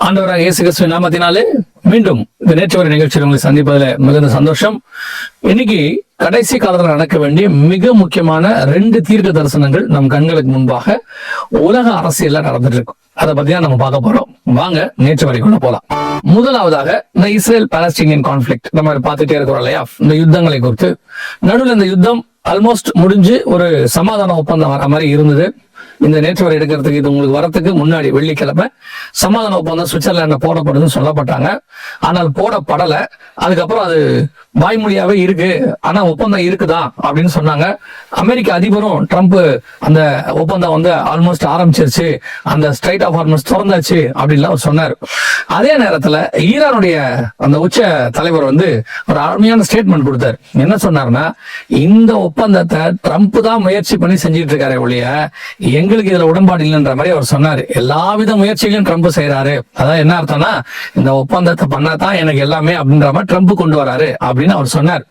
ஆண்டவராக இயேசு கிறிஸ்துவின் நாமத்தினாலே மீண்டும் இந்த நேற்று வரை நிகழ்ச்சியில் உங்களை சந்திப்பதில் மிகுந்த சந்தோஷம். இன்னைக்கு கடைசி காலத்தில் நடக்க வேண்டிய மிக முக்கியமான 2 தீர்க்க தரிசனங்கள் நம் கண்களுக்கு முன்பாக உலக அரசியல்ல நடந்துட்டு இருக்கும். அதை பத்தி தான் நம்ம பார்க்க போறோம். வாங்க நேற்று வரைக்குள்ள போலாம். முதலாவதாக இந்த இஸ்ரேல் பாலஸ்தீனியன் கான்ஃபிளிக்ட் நம்ம பார்த்துட்டே இருக்கிறோம் இல்லையா, இந்த யுத்தங்களை குறித்து. நடுவில் இந்த யுத்தம் ஆல்மோஸ்ட் முடிஞ்சு ஒரு சமாதான ஒப்பந்தம் வர மாதிரி இருந்தது. இந்த நேற்று வரை எடுக்கிறதுக்கு இது உங்களுக்கு வரத்துக்கு முன்னாடி வெள்ளிக்கிழமை சமாதான ஒப்பந்தம் சுவிட்சர்லாண்ட்ல போடப்படுதுன்னு சொல்லப்பட்டாங்க. ஆனால் போடப்படல. அதுக்கப்புறம் அது வாய்மொழியாவே இருக்கு, ஆனா ஒப்பந்தம் இருக்குதா அப்படின்னு சொன்னாங்க. அமெரிக்க அதிபரும் ட்ரம்ப் அந்த ஒப்பந்தம் வந்து ஆல்மோஸ்ட் ஆரம்பிச்சிருச்சு, அந்த ஸ்ட்ரைட் ஆஃப் ஹார்மஸ் திறந்தாச்சு அப்படின்லாம் அவர் சொன்னார். அதே நேரத்துல ஈரானுடைய அந்த உச்ச தலைவர் வந்து ஒரு அருமையான ஸ்டேட்மெண்ட் கொடுத்தார். என்ன சொன்னார்னா, இந்த ஒப்பந்தத்தை ட்ரம்ப் தான் முயற்சி பண்ணி செஞ்சிட்டு இருக்காரு ஒழிய எங்களுக்கு இதுல உடன்பாடு இல்லைன்ற மாதிரி அவர் சொன்னாரு. எல்லாவித முயற்சிகளையும் ட்ரம்ப் செய்யறாரு. அதான் என்ன அர்த்தம்னா, இந்த ஒப்பந்தத்தை பண்ணாதான் எனக்கு எல்லாமே அப்படின்ற மாதிரி ட்ரம்ப் கொண்டு வராரு அப்படின்னு அவர் சொன்னார்.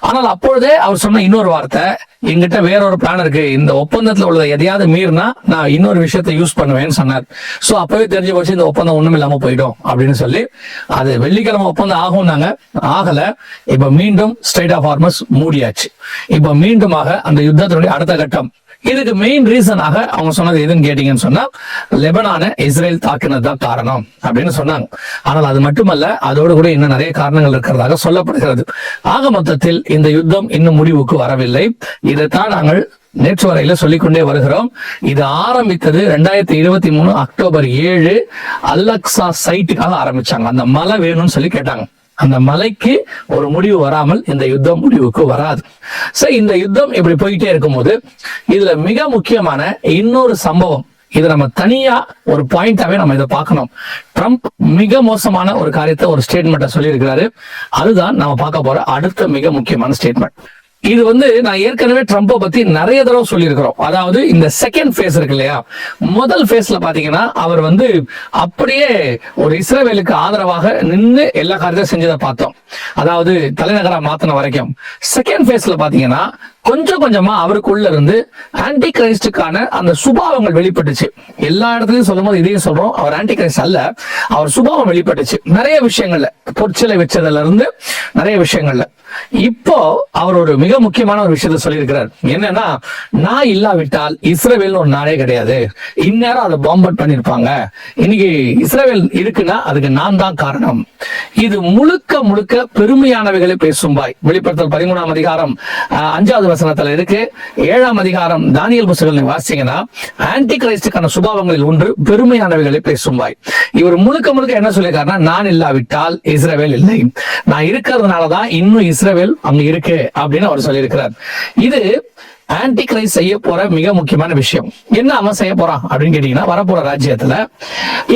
ஆனால் அப்பொழுதே அவர் சொன்ன இன்னொரு வார்த்தை, எங்கிட்ட வேற ஒரு பிளான் இருக்கு, இந்த ஒப்பந்தத்துல உள்ளதை எதையாவது மீறினா நான் இன்னொரு விஷயத்தை யூஸ் பண்ணுவேன்னு சொன்னார். சோ அப்பவே தெரிஞ்சு போச்சு இந்த ஒப்பந்தம் ஒண்ணும் இல்லாம போயிடும் அப்படின்னு சொல்லி அது வெள்ளிக்கிழமை ஒப்பந்தம் ஆகும்னாங்க. ஆகல. இப்ப மீண்டும் ஸ்ட்ரைட் ஆஃப் ஹார்மஸ் மூடியாச்சு. இப்ப மீண்டுமாக அந்த யுத்தத்தினுடைய அடுத்த கட்டம். இதுக்கு மெயின் ரீசனாக அவங்க சொன்னது எதுன்னு கேட்டீங்கன்னு சொன்னா, லெபனான இஸ்ரேல் தாக்கினது தான் காரணம் அப்படின்னு சொன்னாங்க. ஆனால் அது மட்டுமல்ல, அதோடு கூட இன்னும் நிறைய காரணங்கள் இருக்கிறதாக சொல்லப்படுகிறது. ஆக மொத்தத்தில் இந்த யுத்தம் இன்னும் முடிவுக்கு வரவில்லை. இதைத்தான் நாங்கள் நேற்று வரையில சொல்லிக்கொண்டே வருகிறோம். இது ஆரம்பித்தது 2023 அக்டோபர் 7 அல்-அக்ஸா சைட்டுக்காக ஆரம்பிச்சாங்க. அந்த மலை வேணும்னு சொல்லி கேட்டாங்க. அந்த மலைக்கு ஒரு முடிவு வராமல் இந்த யுத்தம் முடிவுக்கு வராது. சரி, இந்த யுத்தம் இப்படி போயிட்டே இருக்கும்போது இதுல மிக முக்கியமான இன்னொரு சம்பவம், இது நம்ம தனியா ஒரு பாயிண்டாவே நம்ம இதை பார்க்கணும். ட்ரம்ப் மிக மோசமான ஒரு காரியத்தை, ஒரு ஸ்டேட்மெண்ட்டை சொல்லியிருக்கிறாரு. அதுதான் நம்ம பார்க்க போற அடுத்த மிக முக்கியமான ஸ்டேட்மெண்ட். இது வந்து நான் ஏற்கனவே ட்ரம்ப்பை பத்தி நிறைய தடவை சொல்லியிருக்கிறோம். அதாவது இந்த செகண்ட் ஃபேஸ் இருக்கு இல்லையா, முதல் ஃபேஸ்ல பாத்தீங்கன்னா அவர் வந்து அப்படியே ஒரு இஸ்ரேலுக்கு ஆதரவாக நின்று எல்லா காரியத்தையும் செஞ்சதை பார்த்தோம். அதாவது தலைநகரா மாத்தின வரைக்கும். செகண்ட் ஃபேஸ்ல பாத்தீங்கன்னா கொஞ்சம் கொஞ்சமா அவருக்குள்ள இருந்து ஆன்டி கிரைஸ்டுக்கான அந்த சுபாவங்கள் வெளிப்பட்டுச்சு. எல்லா இடத்துலயும் சொல்லும் போது இதையும் சொல்றோம், அவர் ஆன்டி கிரைஸ்ட் அல்ல, அவர் சுபாவம் வெளிப்பட்டுச்சு நிறைய விஷயங்கள்ல, பொற்சிலை வச்சதுல இருந்து நிறைய விஷயங்கள்ல. இப்போ அவர் ஒரு மிக முக்கியமான ஒரு விஷயத்த சொல்லியிருக்கிறார். என்னன்னா, நான் இல்லாவிட்டால் இஸ்ரேல் ஒரு நாடே கிடையாது, இந்நேரம் அதை பாம்பட் பண்ணிருப்பாங்க. இன்னைக்கு இஸ்ரேல் இருக்குன்னா அதுக்கு நான் தான் காரணம். இது முழுக்க முழுக்க பெருமையானவைகளை பேசும்பாய். வெளிப்படுத்தல் 13ஆம் அதிகாரம் 5வது வசனத்துல இருக்கு. 7ஆம் அதிகாரம் தானியேல் புத்தகங்களை வாசிங்கன்னா, ஆன்டி கிரைஸ்டுக்கான சுபாவங்களில் ஒன்று பெருமையானவைகளை பேசும்பாய். இவர் முழுக்க முழுக்க என்ன சொல்லியிருக்காருன்னா, நான் இல்லாவிட்டால் இஸ்ரேல் இல்லை, நான் இருக்கிறதுனாலதான் இன்னும் இஸ்ரேல் அங்க இருக்கு அப்படின்னு அவர் சொல்லியிருக்கிறார். இது ஆன்டி கிரைஸ்ட் செய்ய போற மிக முக்கியமான விஷயம். என்ன அவன் செய்ய போறான் அப்படின்னு கேட்டீங்கன்னா, வரப்போற ராஜ்யத்துல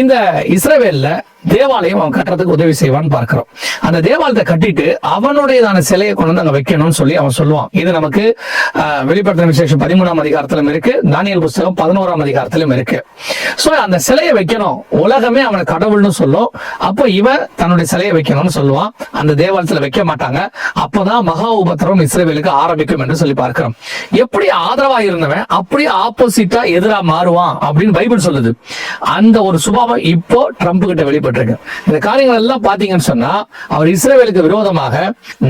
இந்த இஸ்ரேல்ல தேவாலயம் அவன் கட்டுறதுக்கு உதவி செய்வான்னு பார்க்கிறோம். அந்த தேவாலயத்தை கட்டிட்டு அவனுடையதான சிலையை கொண்டு வந்து அங்க வைக்கணும்னு சொல்லி அவன் சொல்லுவான். இது நமக்கு வெளிப்படுத்தின விசேஷம் 13ஆம் அதிகாரத்திலும் இருக்கு, தானியேல் புத்தகம் 11ஆம் அதிகாரத்திலும் இருக்கு. சோ அந்த சிலையை வைக்கணும், உலகமே அவனை கடவுள்னு சொல்லும். அப்போ இவன் தன்னுடைய சிலையை வைக்கணும்னு சொல்லுவான். அந்த தேவாலயத்துல வைக்க மாட்டாங்க. அப்பதான் மகா உபத்திரவம் இஸ்ரேலுக்கு ஆரம்பிக்கும் என்று சொல்லி பார்க்கிறோம். எப்படி ஆதரவா இருந்தவன் அப்படியே ஆப்போசிட்டா எதிரா மாறுவான் அப்படின்னு பைபிள் சொல்லுது. அந்த ஒரு சுபாவம் இப்போ ட்ரம்ப் கிட்ட வெளிப்பட்டு இந்த காரியங்கள் எல்லாம் பாத்தீங்கன்னு சொன்னா, அவர் இஸ்ரேலுக்கு விரோதமாக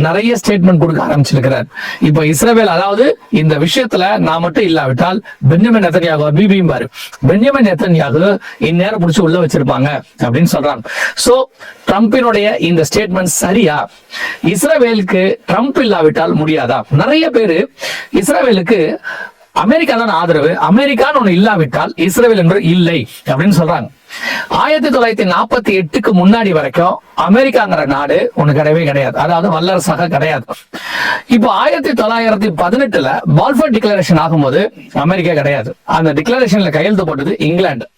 நிறைய ஸ்டேட்மெண்ட் கொடுக்க ஆரம்பிச்சிருக்கிறார். இப்ப இஸ்ரேல், அதாவது இந்த விஷயத்துல நான் மட்டும் இல்லாவிட்டால் பென்யமின் நெதன்யாகு, பிபியும் பாரு, பென்யமின் நெதன்யாகு இந்நேரம் பிடிச்சு உள்ள வச்சிருப்பாங்க அப்படின்னு சொல்றாங்க. சோ ட்ரம்பினுடைய இந்த ஸ்டேட்மெண்ட் சரியா? இஸ்ரேலுக்கு ட்ரம்ப் இல்லாவிட்டால் முடியாதா? நிறைய பேரு இஸ்ரேலுக்கு அமெரிக்கா தான் ஆதரவு, அமெரிக்கான்னு ஒண்ணு இல்லாவிட்டால் இஸ்ரேல் என்று இல்லை அப்படின்னு சொல்றாங்க. 1948க்கு முன்னாடி வரைக்கும் அமெரிக்காங்கிற நாடு ஒண்ணு கிடையவே கிடையாது, அதாவது வல்லரசாக கிடையாது. இப்போ 1918ல பால்ஃபோர் டிக்ளரேஷன் ஆகும்போது அமெரிக்கா கிடையாது. அந்த டிக்ளரேஷன்ல கையெழுத்து போட்டது இங்கிலாந்து.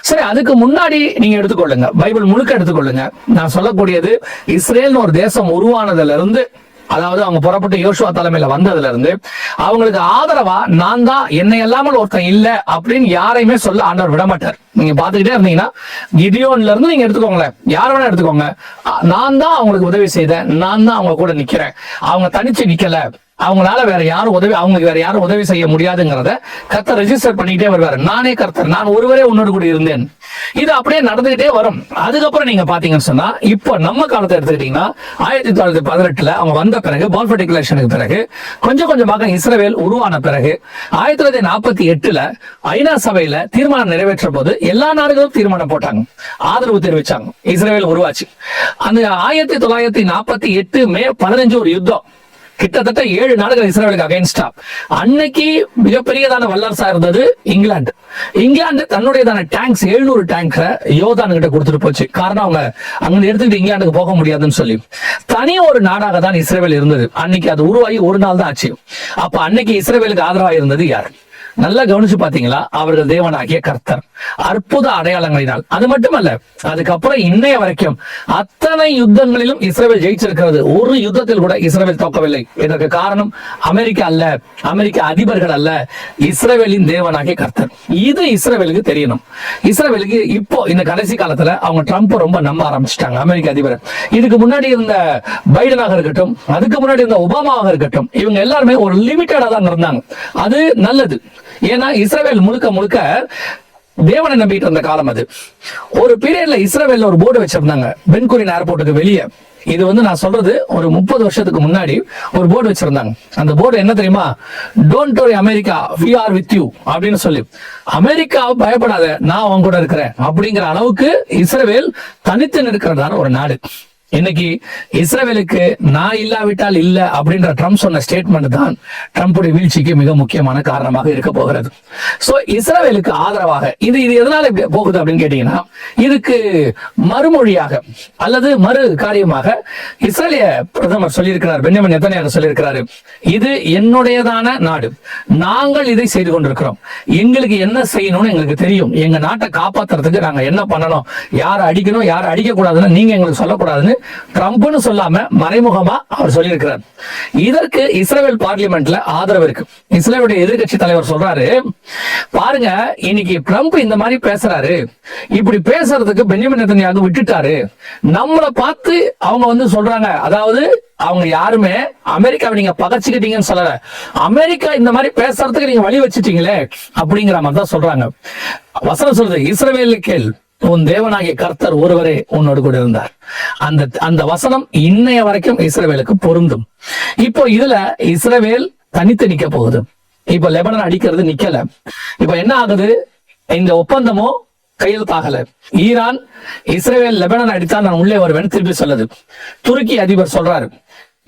சரி, அதுக்கு முன்னாடி நீங்க எடுத்துக்கொள்ளுங்க, பைபிள் முழுக்க எடுத்துக்கொள்ளுங்க. நான் சொல்லக்கூடியது இஸ்ரேல்னு ஒரு தேசம் உருவானதுல இருந்து, அதாவது அவங்க புறப்பட்டு யோசுவா தலைமையில வந்ததுல இருந்து அவங்களுக்கு ஆதரவா நான் தான், என்னை இல்லாமல் ஒருத்தன் இல்ல அப்படின்னு யாரையுமே சொல்ல ஆண்டவர் விடமாட்டார். நீங்க பாத்துக்கிட்டே இருந்தீங்கன்னா கிதியோன்ல இருந்து நீங்க எடுத்துக்கோங்களேன், யார் வேணா எடுத்துக்கோங்க, நான் தான் அவங்களுக்கு உதவி செய்தேன், நான் தான் அவங்க கூட நிக்கிறேன், அவங்க தனிச்சு நிக்கல, அவங்களால வேற யாரும் உதவி, அவங்களுக்கு வேற யாரும் உதவி செய்ய முடியாதுங்கிறத கர்த்தர் ரெஜிஸ்டர் பண்ணிக்கிட்டே வருவாரு. நானே கர்த்தர், நான் ஒருவரே உன்னோடு கூட இருந்தேன். இது அப்படியே நடந்துகிட்டே வரும். அதுக்கப்புறம் நீங்க பாத்தீங்கன்னு சொன்னா, இப்போ நம்ம காலத்தை எடுத்துக்கிட்டீங்கன்னா 1918 அவங்க வந்த பிறகு, பால்ஃபர் டிக்ளரேஷனுக்கு பிறகு, கொஞ்சம் கொஞ்சமாக இஸ்ரவேல் உருவான பிறகு 1948 ஐநா சபையில தீர்மானம் நிறைவேற்ற போது எல்லா நாடுகளும் தீர்மானம் போட்டாங்க, ஆதரவு தெரிவிச்சாங்க, இஸ்ரவேல் உருவாச்சு. அந்த 1948 மே 15 ஒரு யுத்தம், கிட்டத்தட்ட 7 நாடுகள் இஸ்ரேலுக்கு அகைன்ஸ்டா. அன்னைக்கு மிகப்பெரியதான வல்லரசா இருந்தது இங்கிலாந்து. இங்கிலாந்து தன்னுடையதான டேங்க்ஸ் 700 டேங்க் யோர்தான் கிட்ட கொடுத்துட்டு போச்சு. காரணம் அவங்க அங்க எடுத்துக்கிட்டு இங்கிலாந்துக்கு போக முடியாதுன்னு சொல்லி தனி ஒரு நாடாக தான் இஸ்ரேல் இருந்தது. அன்னைக்கு அது உருவாகி ஒரு நாள் தான் ஆச்சு. அப்ப அன்னைக்கு இஸ்ரேலுக்கு ஆதரவா இருந்தது யார்? நல்லா கவனிச்சு பாத்தீங்களா? அவர்கள் தேவனாகிய கர்த்தர் அற்புத அடையாளங்களினால். அது மட்டுமல்ல, அதுக்கப்புறம் இன்னைய வரைக்கும் அத்தனை யுத்தங்களிலும் இஸ்ரேல் ஜெயிச்சிருக்கிறது. ஒரு யுத்தத்தில் கூட இஸ்ரேல் தோக்கவில்லை. இதற்கு காரணம் அமெரிக்கா அல்ல, அமெரிக்க அதிபர்கள் அல்ல, இஸ்ரேலின் தேவனாகிய கர்த்தர். இது இஸ்ரேலுக்கு தெரியணும். இஸ்ரேலுக்கு இப்போ இந்த கடைசி காலத்துல அவங்க ட்ரம்ப் ரொம்ப நம்ப ஆரம்பிச்சிட்டாங்க, அமெரிக்க அதிபர். இதுக்கு முன்னாடி இருந்த பைடனாக இருக்கட்டும், அதுக்கு முன்னாடி இருந்த ஒபாமாவாக இருக்கட்டும், இவங்க எல்லாருமே ஒரு லிமிட்டடா தான் இருந்தாங்க. அது நல்லது. ஏன்னா இஸ்ரேல் முழுக்க முழுக்க தேவனை நம்பிட்டு இருந்த காலம் அது. ஒரு பீரியட்ல இஸ்ரேல்ல ஒரு போர்டு வச்சிருந்தாங்க பென்குரியன் ஏர்போர்ட்டுக்கு வெளியே. இது நான் சொல்றது ஒரு 30 வருஷத்துக்கு முன்னாடி ஒரு போர்டு வச்சிருந்தாங்க. அந்த போர்டு என்ன தெரியுமா? Don't worry America, we are with you அப்படின்னு சொல்லி, அமெரிக்கா பயப்படாத, நான் அவங்க கூட இருக்கிறேன் அப்படிங்கிற அளவுக்கு இஸ்ரேல் தனித்து நிற்கிறதான ஒரு நாடு. இன்னைக்கு இஸ்ரேலுக்கு நான் இல்லாவிட்டால் இல்ல அப்படின்ற ட்ரம்ப் சொன்ன ஸ்டேட்மெண்ட் தான் ட்ரம்புடைய வீழ்ச்சிக்கு மிக முக்கியமான காரணமாக இருக்க போகிறது. சோ இஸ்ரேலுக்கு ஆதரவாக இது எதனால போகுது அப்படின்னு கேட்டீங்கன்னா, இதுக்கு மறுமொழியாக அல்லது மறு காரியமாக இஸ்ரேலிய பிரதமர் சொல்லியிருக்கிறார், பென்யமின் நெதன்யாகு சொல்லியிருக்கிறாரு, இது என்னுடையதான நாடு, நாங்கள் இதை செய்து கொண்டிருக்கிறோம், எங்களுக்கு என்ன செய்யணும்னு எங்களுக்கு தெரியும், எங்க நாட்டை காப்பாத்துறதுக்கு நாங்க என்ன பண்ணணும், யாரை அடிக்கணும் யாரை அடிக்க கூடாதுன்னு நீங்க எங்களுக்கு சொல்லக்கூடாதுன்னு ட்ரம்ப்னு சொல்லாம மறைமுகமா அவர் சொல்லியிருக்கிறார். இதற்கு இஸ்ரேல் பார்லிமெண்ட்ல ஆதரவு இருக்கு. இஸ்ரேலுடைய எதிர்கட்சி தலைவர் சொல்றாரு, பாருங்க இன்னைக்கு ட்ரம்ப் இந்த மாதிரி பேசுறாரு, இப்படி பேசுறதுக்கு பென்யமின் நெதன்யாகு விட்டுட்டாரு, நம்மளை பார்த்து அவங்க சொல்றாங்க, அதாவது அவங்க யாருமே அமெரிக்காவை நீங்க பகச்சுக்கிட்டீங்கன்னு சொல்லல, அமெரிக்கா இந்த மாதிரி பேசுறதுக்கு நீங்க வழி வச்சுட்டீங்களே அப்படிங்கிற மாதிரி தான் சொல்றாங்க. வசனம் சொல்றது, இஸ்ரவேலுக்கு உன் தேவனாகிய கர்த்தர் ஒருவரே உன்னோடு கூட இருந்தார். அந்த வசனம் இன்னைய வரைக்கும் இஸ்ரவேலுக்கு பொருந்தும். இப்போ இதுல இஸ்ரவேல் தனித்து நிக்க போகுது. இப்ப லெபனான் அடிக்கிறது நிக்கல. இப்ப என்ன ஆகுது? இந்த ஒப்பந்தமோ கையெழுத்தாகல. ஈரான் இஸ்ரேல் லெபனான் அடித்தா நான் உள்ளே வருவேன் திருப்பி சொல்லுது. துருக்கி அதிபர் சொல்றாரு,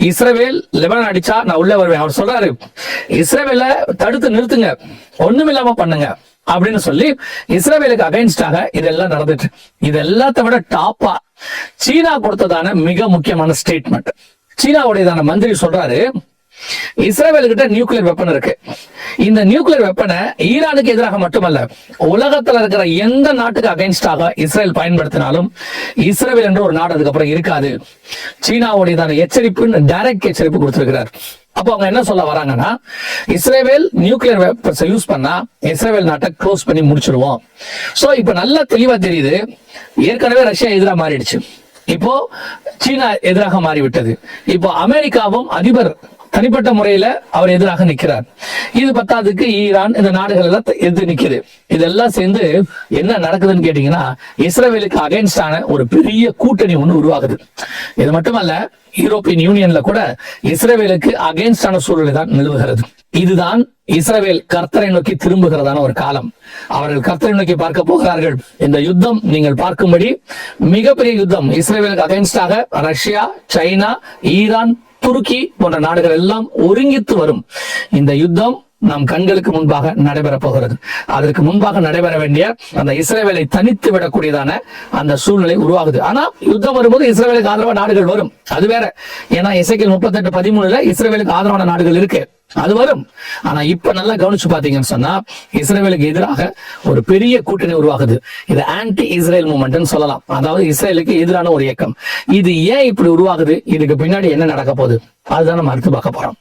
இஸ்ரேல் லெபனான் அடிச்சா நான் உள்ளே வருவேன். அவர் சொல்றாரு, இஸ்ரேலை தடுத்து நிறுத்துங்க, ஒண்ணுமில்லாம பண்ணுங்க அப்படின்னு சொல்லி இஸ்ரேலுக்கு அகைன்ஸ்டாக இதெல்லாம் நடந்துட்டு. இது எல்லாத்த விட டாப்பா சீனா கொடுத்ததான மிக முக்கியமான ஸ்டேட்மெண்ட். சீனாவுடையதான மந்திரி சொல்றாரு, இஸ்ரேல் கிட்ட நியூக்ளியர் வெப்பன் இருக்கு, இந்த நியூக்ளியர் வெப்பனை ஈரானுக்கு எதிராக மட்டுமல்ல உலகத்துல இருக்கிற எந்த நாட்டுக்கு அகைன்ஸ்டாக இஸ்ரேல் பயன்படுத்தினாலும் இஸ்ரேல் என்ற ஒரு நாடு அதுக்கப்புறம் இருக்காது. சீனாவுடையதான எச்சரிப்பு, டைரக்ட் எச்சரிப்பு கொடுத்திருக்கிறார். அப்போ அவங்க என்ன சொல்ல வராங்கன்னா, இஸ்ரேல் நியூக்ளியர் வெப்பன்ஸ் யூஸ் பண்ணா இஸ்ரேல் நாட்டை க்ளோஸ் பண்ணி முடிச்சிருவோம். சோ இப்ப நல்லா தெளிவா தெரியுது, ஏற்கனவே ரஷ்யா எதிராக மாறிடுச்சு, இப்போ சீனா எதிராக மாறிவிட்டது, இப்போ அமெரிக்காவும் அதிபர் தனிப்பட்ட முறையில அவர் எதிராக நிக்கிறார். இது பத்தாதுக்கு ஈரான், இந்த நாடுகள் எல்லாம் எதிர்த்து நிக்குது. இதெல்லாம் சேர்ந்து என்ன நடக்குதுன்னு கேட்டீங்கன்னா, இஸ்ரேலுக்கு அகைன்ஸ்டான ஒரு பெரிய கூட்டணி ஒண்ணு உருவாகுது. இது மட்டுமல்ல, யூரோப்பியன் யூனியன்ல கூட இஸ்ரேலுக்கு அகைன்ஸ்டான சூழ்நிலை தான் நிலவுகிறது. இதுதான் இஸ்ரேல் கர்த்தரை நோக்கி திரும்புகிறதான ஒரு காலம். அவர்கள் கர்த்தரை நோக்கி பார்க்க போகிறார்கள். இந்த யுத்தம் நீங்கள் பார்க்கும்படி மிகப்பெரிய யுத்தம். இஸ்ரேலுக்கு அகைன்ஸ்டாக ரஷ்யா, சைனா, ஈரான், துருக்கி போன்ற நாடுகள் எல்லாம் ஒருங்கித்து வரும். இந்த யுத்தம் நம் கண்களுக்கு முன்பாக நடைபெற போகிறது. அதற்கு முன்பாக நடைபெற வேண்டிய அந்த இஸ்ரேலை தனித்து விடக்கூடியதான அந்த சூழ்நிலை உருவாகுது. ஆனா யுத்தம் வரும்போது இஸ்ரேலுக்கு ஆதரவான நாடுகள் வரும், அது வேற. ஏன்னா எசேக்கியேல் 38:13 இஸ்ரேலுக்கு ஆதரவான நாடுகள் இருக்கு, அது வரும். ஆனா இப்ப நல்லா கவனிச்சு பாத்தீங்கன்னு சொன்னா, இஸ்ரேலுக்கு எதிராக ஒரு பெரிய கூட்டணி உருவாகுது. இது ஆன்டி இஸ்ரேல் மூவ்மெண்ட் சொல்லலாம், அதாவது இஸ்ரேலுக்கு எதிரான ஒரு இயக்கம். இது ஏன் இப்படி உருவாகுது, இதுக்கு பின்னாடி என்ன நடக்க போகுது, அதுதான் நம்ம அடுத்து பார்க்க போறோம்.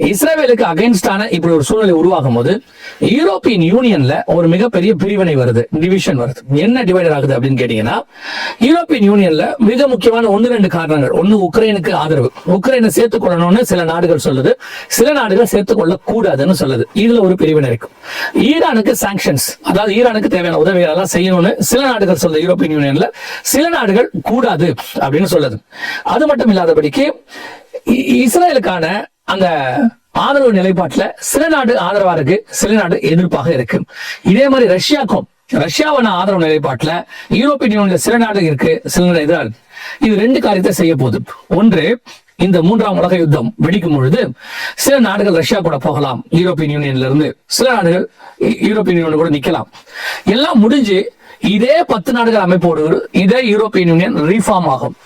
இஸ்ரேலுக்கு அகைன்ஸ்டான இப்படி ஒரு சூழ்நிலை உருவாகும் போது யூரோப்பியன் யூனியன்ல ஒரு மிகப்பெரிய பிரிவினை வருது, டிவிஷன் வருது. என்ன டிவைடர் ஆகுது அப்படின்னு கேட்டீங்கன்னா, யூரோப்பியன் யூனியன்ல மிக முக்கியமான 1-2 காரணங்கள். ஒன்னு, உக்ரைனுக்கு ஆதரவு. உக்ரைனை சேர்த்துக் கொள்ளணும்னு சில நாடுகள் சொல்லுது, சில நாடுகள் சேர்த்துக் கொள்ள கூடாதுன்னு சொல்லுது. இதுல ஒரு பிரிவினை இருக்கும். ஈரானுக்கு சாங்ஷன்ஸ், அதாவது ஈரானுக்கு தேவையான உதவிகள் எல்லாம் செய்யணும்னு சில நாடுகள் சொல்லுது யூரோப்பியன் யூனியன்ல, சில நாடுகள் கூடாது அப்படின்னு சொல்லுது. அது மட்டும் இல்லாதபடிக்கு இஸ்ரேலுக்கான அந்த ஆதரவு நிலைப்பாட்டுல சில நாடு ஆதரவா இருக்கு, சில நாடு எதிர்ப்பாக இருக்கு. இதே மாதிரி ரஷ்யாவான ஆதரவு நிலைப்பாட்டுல யூரோப்பியன் யூனியன்ல சில நாடு இருக்கு, சில நாடு எதிராக இருக்கு. இது 2 காரியத்தை செய்ய போகுது. ஒன்று, இந்த 3ஆம் உலக யுத்தம் வெடிக்கும் பொழுது சில நாடுகள் ரஷ்யா கூட போகலாம் யூரோப்பியன் யூனியன்ல இருந்து, சில நாடுகள் யூரோப்பியன் யூனியன் கூட நிக்கலாம். எல்லாம் முடிஞ்சு இதே 10 நாடுகள் அமைப்போடு இதே யூரோப்பியன் யூனியன் ரீஃபார்ம் ஆகும்.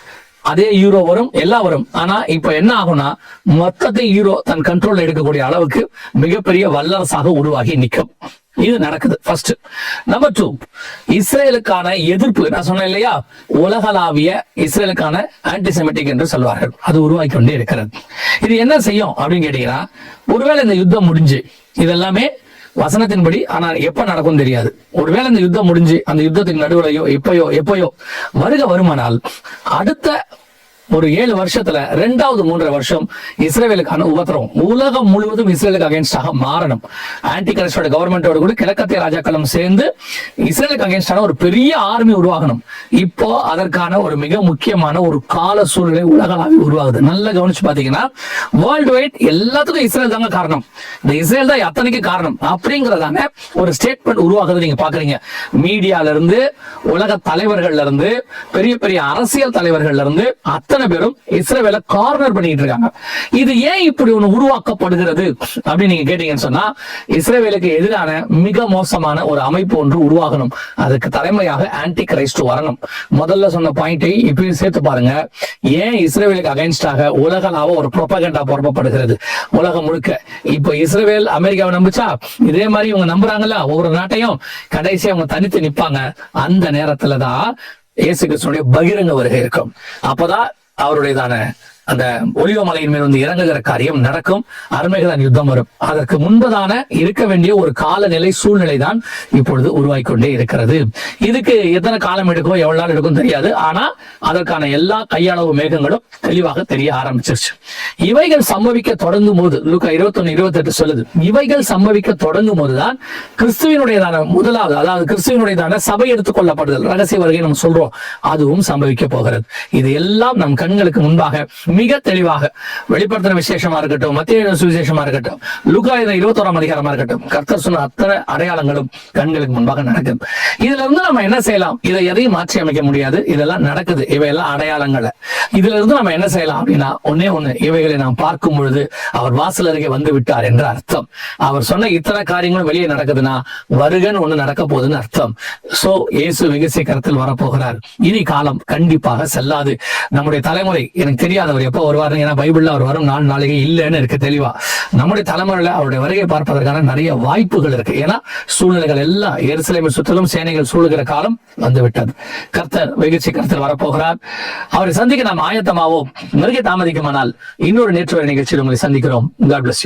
அதே யூரோ வரும், எல்லாம் வரும். ஆனா இப்ப என்ன ஆகும்னா, மொத்தத்தை யூரோ தன் கண்ட்ரோல்ல எடுக்கக்கூடிய அளவுக்கு மிகப்பெரிய வல்லரசாக உருவாகி நிற்கும். இது நடக்குது. ஃபர்ஸ்ட். நம்பர் 2, இஸ்ரேலுக்கான எதிர்ப்பு. நான் சொன்னேன் இல்லையா, உலகளாவிய இஸ்ரேலுக்கான ஆன்டிசெமிட்டிக் என்று சொல்வார்கள், அது உருவாக்கி கொண்டே இருக்கிறது. இது என்ன செய்யும் அப்படின்னு கேட்டீங்கன்னா, ஒருவேளை இந்த யுத்தம் முடிஞ்சு, இதெல்லாமே வசனத்தின்படி, ஆனா எப்ப நடக்கும் தெரியாது. ஒருவேளை இந்த யுத்தம் முடிஞ்சு அந்த யுத்தத்துக்கு நடுவுலையோ எப்பயோ வருமானால் அடுத்த ஒரு 7 வருஷத்துல 2வது 3 வருஷம் இஸ்ரேலுக்கான உபத்திரவம் உலகம் முழுவதும் இஸ்ரேலுக்கு அகேன்ஸ்டாக மாறணும். ஆன்டி கிரைஸ்டோட கவர்மெண்டோட கூட கிழக்கத்திய ராஜாக்களும் சேர்ந்து இஸ்ரேலுக்கு அகேன்ஸ்டான ஒரு பெரிய ஆர்மி உருவாகணும். இப்போ அதற்கான ஒரு மிக முக்கியமான ஒரு கால சூழ்நிலை உலகளாவி உருவாகுது. நல்லா கவனிச்சு பாத்தீங்கன்னா, வேர்ல்டு வைட் எல்லாத்துக்கும் இஸ்ரேல் தாங்க காரணம், இந்த இஸ்ரேல் தான் அத்தனைக்கு காரணம் அப்படிங்கறதான ஒரு ஸ்டேட்மெண்ட் உருவாகுது. நீங்க பாக்குறீங்க, மீடியால இருந்து, உலக தலைவர்கள்ல இருந்து, பெரிய பெரிய அரசியல் தலைவர்கள்ல இருந்து அத்தனை பேரும் இஸ்ரேலை கார்னர் பண்ணிட்டு இருக்காங்க. இது ஏன் இப்படி ஒண்ணு உருவாக்கப்படுகிறது அப்படின்னு நீங்க கேட்டீங்கன்னு சொன்னா, இஸ்ரேலுக்கு எதிரான மிக மோசமான ஒரு அமைப்பு ஒன்று உருவாகணும். அதுக்கு தலைமையாக ஆன்டி கிரைஸ்ட் வரணும். முதல்ல சொன்ன பாயிண்டை இப்பயும் சேர்த்து பாருங்க. ஏன் இஸ்ரேலுக்கு அகைன்ஸ்டாக உலகளாவ ஒரு புரோபகண்டா பரப்பப்படுகிறது உலகம் முழுக்க? இப்ப இஸ்ரேல் அமெரிக்காவை நம்புச்சா, இதே மாதிரி இவங்க நம்புறாங்கல்ல ஒவ்வொரு நாட்டையும், கடைசி அவங்க தனித்து நிப்பாங்க. அந்த நேரத்துலதான் இயேசு கிறிஸ்துவினுடைய பகிரங்க வருகை இருக்கும். அப்பதான் அவருடையதான அந்த ஒலிவ மலையின் மேல் வந்து இறங்குகிற காரியம் நடக்கும். அருமைகளான யுத்தம் வரும். அதற்கு முன்பதான இருக்க வேண்டிய ஒரு காலநிலை சூழ்நிலை தான் இப்பொழுது உருவாகி கொண்டே இருக்கிறது. இதுக்கு எத்தனை காலம் எடுக்கும், எவ்வளவு நாள் எடுக்கும் தெரியாது. ஆனா அதற்கான எல்லா கையளவு மேகங்களும் தெளிவாக தெரிய ஆரம்பிச்சிருச்சு. இவைகள் சம்பவிக்க தொடங்கும் போது, லூக்கா 21:28 சொல்லுது, இவைகள் சம்பவிக்க தொடங்கும் போதுதான் கிறிஸ்துவனுடையதான முதலாவது, அதாவது கிறிஸ்துவனுடையதான சபை எடுத்துக் கொள்ளப்படுதல், ரகசிய வருகை நம்ம சொல்றோம், அதுவும் சம்பவிக்க போகிறது. இது எல்லாம் நம் கண்களுக்கு முன்பாக மிக தெளிவாக வெளிப்படுத்தின விசேஷமா இருக்கட்டும், மத்தேயு சுவிசேஷமா இருக்கட்டும், லூக்கா 21ஆம் அதிகாரமா இருக்கட்டும், கர்த்தர் சொன்ன அத்தனை அடையாளங்களும் கண்களுக்கு முன்பாக நடக்குது. இதுல இருந்து நம்ம என்ன செய்யலாம்? இதை எதையும் மாற்றி அமைக்க முடியாது, இதெல்லாம் நடக்குது, இவையெல்லாம் அடையாளங்களை. இதுல இருந்து நம்ம என்ன செய்யலாம் அப்படின்னா, ஒன்னே ஒண்ணு, இவைகளை நாம் பார்க்கும் பொழுது அவர் வாசல் அருகே வந்து விட்டார் என்ற அர்த்தம். அவர் சொன்ன இத்தனை காரியங்களும் வெளியே நடக்குதுன்னா வருகன்னு ஒண்ணு நடக்க போகுதுன்னு அர்த்தம். சோ இயேசு வெகு சீக்கிரத்தில் வரப்போகிறார். இனி காலம் கண்டிப்பாக செல்லாது. நம்முடைய தலைமுறை, எனக்கு தெரியாதவர் எப்ப வருவாரு, ஏன்னா பைபிள்ல அவர் வரும் நாளைக்கு இல்லைன்னு இருக்கு தெளிவா. நம்முடைய தலைமுறையில அவருடைய வருகை பார்ப்பதற்கான நிறைய வாய்ப்புகள் இருக்கு. ஏன்னா சூழ்நிலைகள் எல்லாம் எருசலேமை சுற்றிலும் சேனைகள் சூழுகிற காலம் வந்து விட்டது. கர்த்தர் வெகு சீக்கிரத்தில் வரப்போகிறார். அவரை சந்திக்க நாம் ஆயத்தமாவோம். வருகை தாமதிக்குமானால் இன்னொரு நேற்று நிகழ்ச்சியில் உங்களை சந்திக்கிறோம். God bless you.